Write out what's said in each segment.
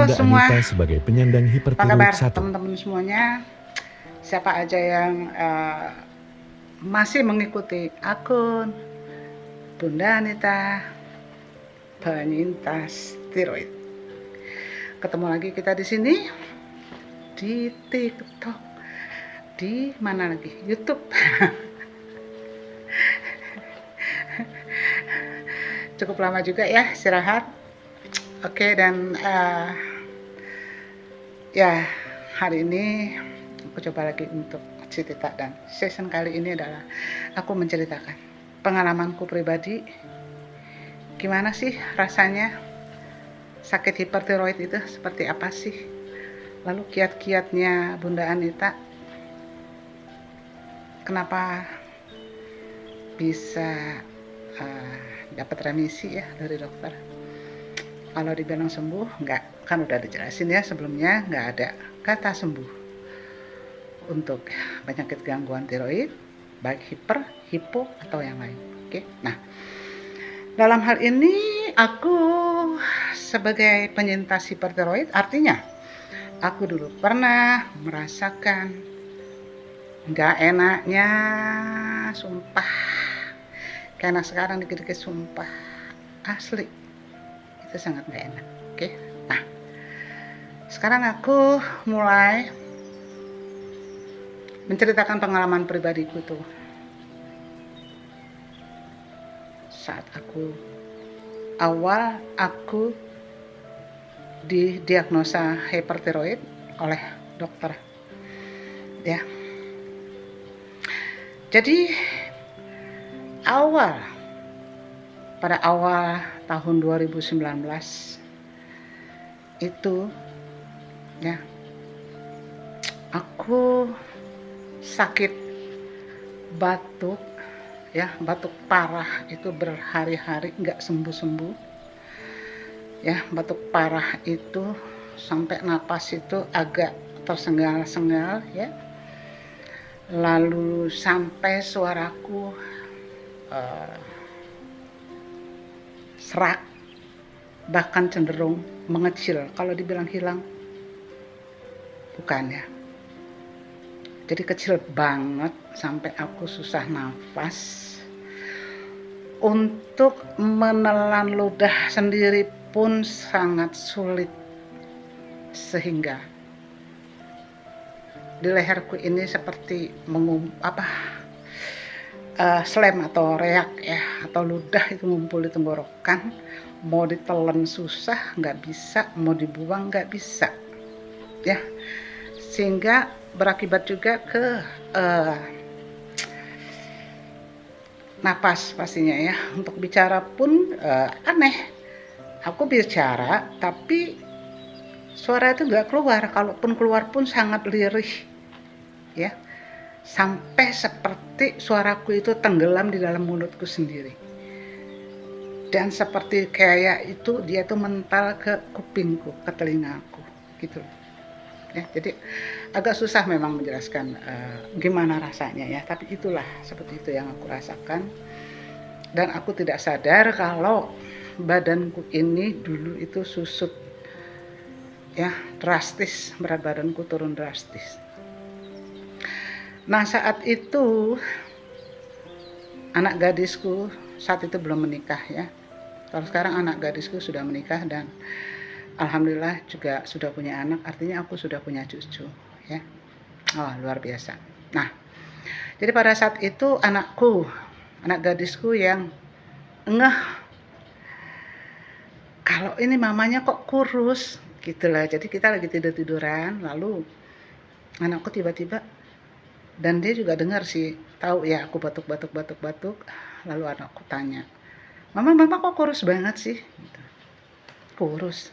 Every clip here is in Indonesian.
Bunda semua, Anita sebagai penyandang apa hipertiroid kabar 1. teman-teman semuanya? Siapa aja yang masih mengikuti akun Bunda Anita penyintas tiroid. Ketemu lagi kita di sini di TikTok, di mana lagi? YouTube. Cukup lama juga ya istirahat. Oke, dan ya hari ini aku coba lagi untuk cerita, dan season kali ini adalah aku menceritakan pengalamanku pribadi. Gimana sih rasanya sakit hipertiroid itu, seperti apa sih? Lalu kiat-kiatnya Bunda Anita kenapa bisa dapat remisi ya dari dokter. Kalau dibilang sembuh, enggak, kan udah dijelasin ya sebelumnya, enggak ada kata sembuh untuk penyakit gangguan tiroid, baik hiper, hipo, atau yang lain. Oke, nah dalam hal ini aku sebagai penyintas hipertiroid, artinya aku dulu pernah merasakan nggak enaknya, sumpah. Karena sekarang dikit-dikit sumpah, asli itu sangat nggak enak. Oke, nah sekarang aku mulai menceritakan pengalaman pribadiku tuh. Saat aku didiagnosa hipertiroid oleh dokter ya. Jadi pada awal tahun 2019 itu ya, aku sakit batuk ya, batuk parah itu berhari-hari nggak sembuh-sembuh ya. Batuk parah itu sampai napas itu agak tersengal-sengal ya, lalu sampai suaraku serak, bahkan cenderung mengecil. Kalau dibilang hilang, bukan ya, jadi kecil banget sampai aku susah nafas. Untuk menelan ludah sendiri pun sangat sulit, sehingga di leherku ini seperti slem atau reak ya, atau ludah itu ngumpul di tenggorokan. Mau ditelan susah, nggak bisa, mau dibuang nggak bisa ya, sehingga berakibat juga ke napas pastinya ya. Untuk bicara pun aneh, aku bicara tapi suara itu nggak keluar, kalaupun keluar pun sangat lirih ya, sampai seperti suaraku itu tenggelam di dalam mulutku sendiri, dan seperti kayak itu dia tuh mental ke kupingku, ke telingaku gitu ya. Jadi agak susah memang menjelaskan gimana rasanya ya, tapi itulah, seperti itu yang aku rasakan. Dan aku tidak sadar kalau badanku ini dulu itu susut ya, drastis, berat badanku turun drastis. Nah saat itu anak gadisku saat itu belum menikah ya. Kalau sekarang anak gadisku sudah menikah dan alhamdulillah juga sudah punya anak, artinya aku sudah punya cucu ya. Oh, luar biasa. Nah, jadi pada saat itu anak gadisku yang ngeh kalau ini mamanya kok kurus gitulah. Jadi kita lagi tiduran, lalu anakku tiba-tiba, dan dia juga dengar sih, tahu ya aku batuk. Lalu anakku tanya, mama kok kurus banget sih gitu. Kurus?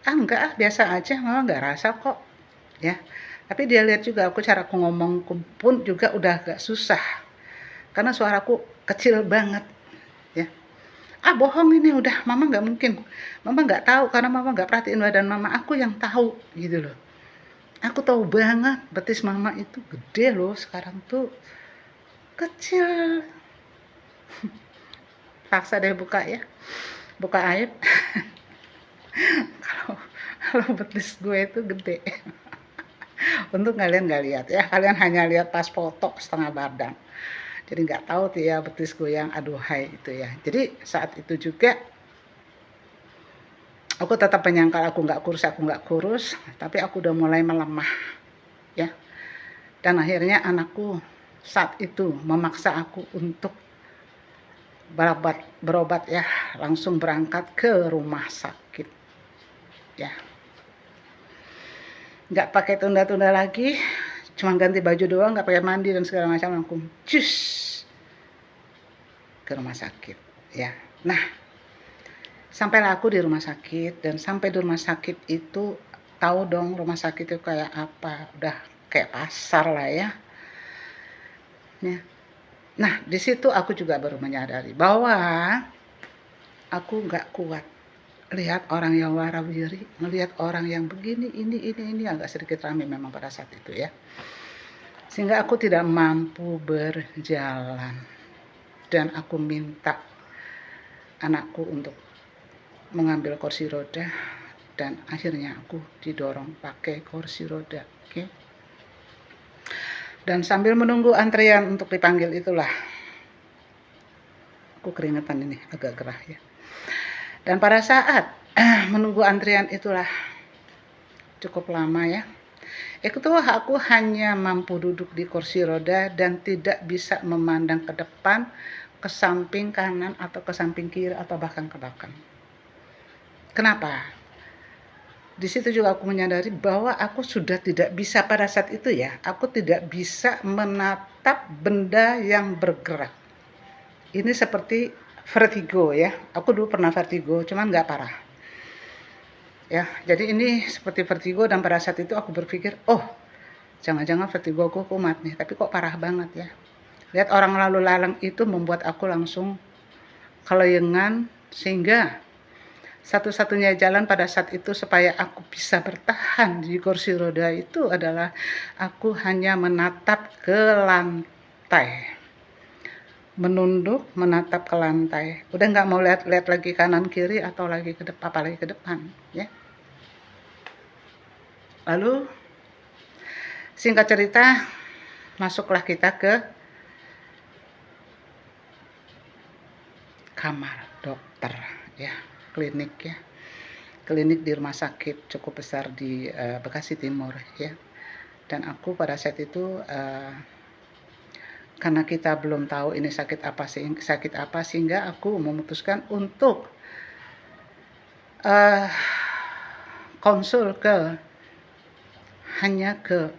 Enggak, biasa aja, mama nggak rasa kok ya. Tapi dia lihat juga aku, cara aku ngomong pun juga udah agak susah karena suaraku kecil banget ya. Bohong ini, udah mama nggak mungkin, mama nggak tahu karena mama nggak perhatiin badan mama, aku yang tahu gitu loh. Aku tahu banget betis mama itu gede loh, sekarang tuh kecil. Paksa deh buka ya, buka aib. Kalau kalau betis gue itu gede. Untuk kalian nggak lihat ya, kalian hanya lihat pas foto setengah badan. Jadi nggak tahu tuh ya betis gue yang aduhai itu ya. Jadi saat itu juga aku tetap menyangkal aku nggak kurus, tapi aku udah mulai melemah ya. Dan akhirnya anakku saat itu memaksa aku untuk berobat ya, langsung berangkat ke rumah sakit ya. Nggak pakai tunda-tunda lagi, cuma ganti baju doang, nggak pakai mandi dan segala macam, langsung cus ke rumah sakit ya. Nah, sampailah aku di rumah sakit, dan sampai di rumah sakit itu tahu dong rumah sakit itu kayak apa, udah kayak pasar lah ya. Nah, di situ aku juga baru menyadari bahwa aku nggak kuat lihat orang yang warawiri, melihat orang yang begini, ini agak sedikit ramai memang pada saat itu ya. Sehingga aku tidak mampu berjalan. Dan aku minta anakku untuk mengambil kursi roda, dan akhirnya aku didorong pakai kursi roda, oke. Dan sambil menunggu antrian untuk dipanggil itulah, aku keringetan ini, agak gerah ya. Dan pada saat menunggu antrian itulah cukup lama ya. Itu aku hanya mampu duduk di kursi roda dan tidak bisa memandang ke depan, ke samping kanan atau ke samping kiri atau bahkan ke belakang. Kenapa? Di situ juga aku menyadari bahwa aku sudah tidak bisa pada saat itu ya. Aku tidak bisa menatap benda yang bergerak. Ini seperti vertigo ya. Aku dulu pernah vertigo, cuman nggak parah. Ya, jadi ini seperti vertigo, dan pada saat itu aku berpikir, oh, jangan-jangan vertigo aku kumat nih, tapi kok parah banget ya. Lihat orang lalu lalang itu membuat aku langsung kelayangan, sehingga satu-satunya jalan pada saat itu supaya aku bisa bertahan di kursi roda itu adalah aku hanya menatap ke lantai. Menunduk, menatap ke lantai. Udah nggak mau lihat lagi kanan kiri atau lagi ke depan, apalagi ke depan ya. Lalu singkat cerita, masuklah kita ke kamar dokter ya, klinik ya. Klinik di rumah sakit cukup besar di Bekasi Timur ya. Dan aku pada saat itu karena kita belum tahu ini sakit apa, sehingga aku memutuskan untuk konsul hanya ke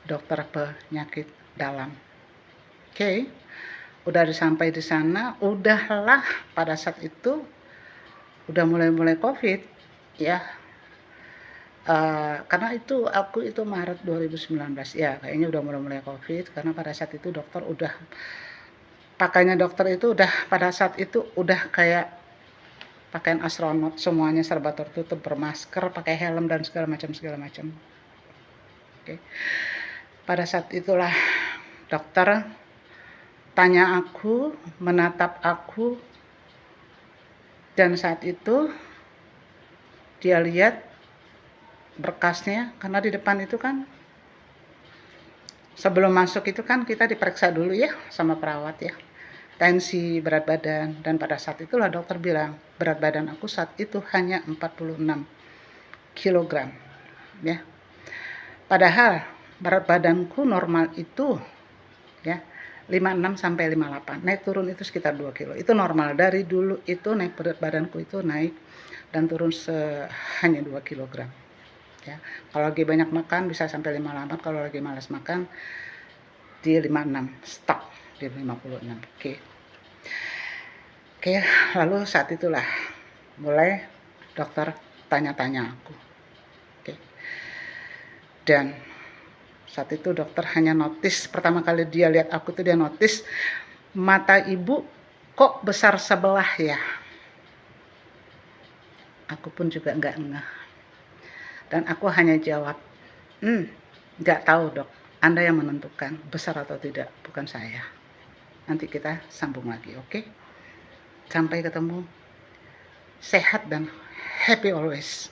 dokter penyakit dalam. Oke. Udah sampai di sana, udahlah pada saat itu udah mulai COVID ya. Karena itu aku itu Maret 2019 ya, kayaknya udah mulai COVID, karena pada saat itu dokter udah pakainya, dokter itu udah pada saat itu udah kayak pakaian astronot, semuanya serba tertutup, bermasker, pakai helm dan segala macam. Oke. Pada saat itulah dokter tanya aku, menatap aku, dan saat itu dia lihat berkasnya, karena di depan itu kan sebelum masuk itu kan kita diperiksa dulu ya sama perawat ya, tensi, berat badan. Dan pada saat itulah dokter bilang berat badan aku saat itu hanya 46 kg ya, padahal berat badanku normal itu ya 56 sampai 58, naik turun itu sekitar 2 kilo, itu normal. Dari dulu itu naik berat badanku itu naik dan turun hanya 2 kg ya. Kalau lagi banyak makan bisa sampai 58, kalau lagi malas makan di 56, stuck di 56. Oke, lalu saat itulah mulai dokter tanya-tanya aku. Oke. Dan saat itu dokter hanya notice, pertama kali dia lihat aku tuh dia notice mata ibu kok besar sebelah ya. Aku pun juga nggak ngeh. Dan aku hanya jawab, nggak tahu dok, Anda yang menentukan besar atau tidak, bukan saya. Nanti kita sambung lagi, oke? Sampai ketemu, sehat dan happy always.